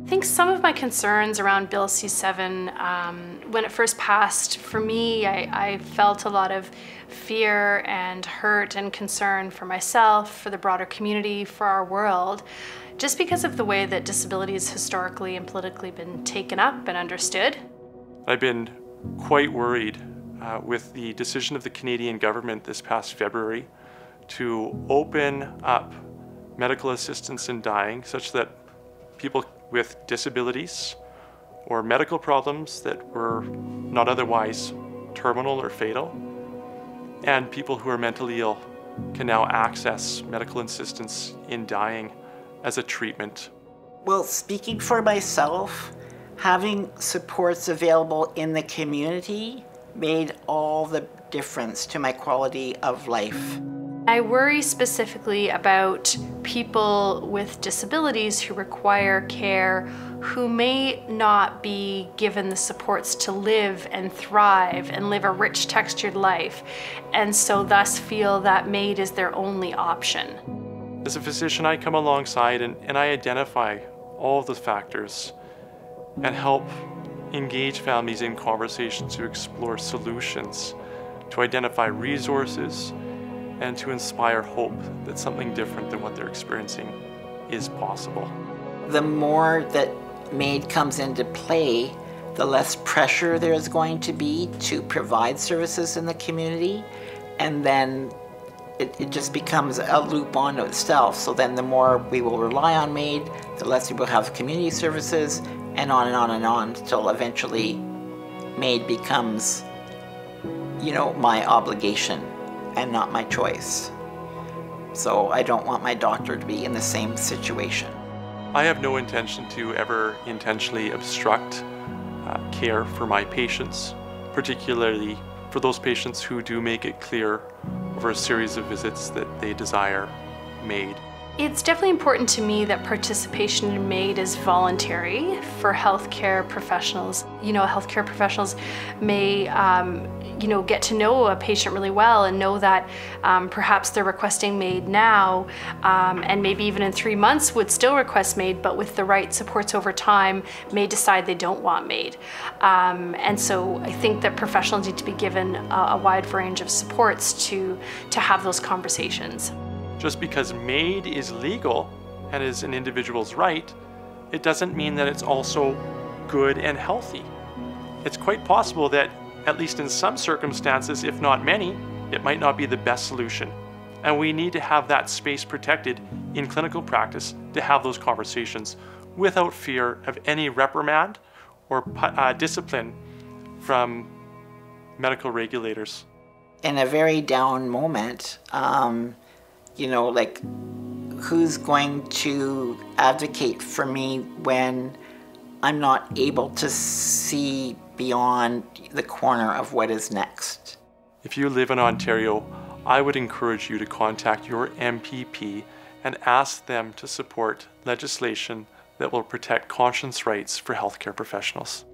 I think some of my concerns around Bill C-7, when it first passed, for me, I felt a lot of fear and hurt and concern for myself, for the broader community, for our world, just because of the way that disability has historically and politically been taken up and understood. I've been quite worried with the decision of the Canadian government this past February to open up medical assistance in dying such that people with disabilities or medical problems that were not otherwise terminal or fatal, and people who are mentally ill can now access medical assistance in dying as a treatment. Well, speaking for myself, having supports available in the community made all the difference to my quality of life. I worry specifically about people with disabilities who require care, who may not be given the supports to live and thrive and live a rich, textured life, and so thus feel that MAID is their only option. As a physician, I come alongside and I identify all of the factors and help engage families in conversations to explore solutions, to identify resources, and to inspire hope that something different than what they're experiencing is possible. The more that MAID comes into play, the less pressure there's going to be to provide services in the community, and then it just becomes a loop onto itself. So then the more we will rely on MAID, the less we will have community services, and on and on and on, until eventually MAID becomes, my obligation and not my choice. So I don't want my doctor to be in the same situation. I have no intention to ever intentionally obstruct care for my patients, particularly for those patients who do make it clear over a series of visits that they desire MAID. It's definitely important to me that participation in MAID is voluntary for healthcare professionals. Healthcare professionals may get to know a patient really well and know that perhaps they're requesting MAID now, and maybe even in 3 months would still request MAID, but with the right supports over time may decide they don't want MAID. And so I think that professionals need to be given a wide range of supports to have those conversations. Just because MAID is legal and is an individual's right, it doesn't mean that it's also good and healthy. It's quite possible that, at least in some circumstances, if not many, it might not be the best solution. And we need to have that space protected in clinical practice to have those conversations without fear of any reprimand or discipline from medical regulators. In a very down moment, who's going to advocate for me when I'm not able to see beyond the corner of what is next? If you live in Ontario, I would encourage you to contact your MPP and ask them to support legislation that will protect conscience rights for healthcare professionals.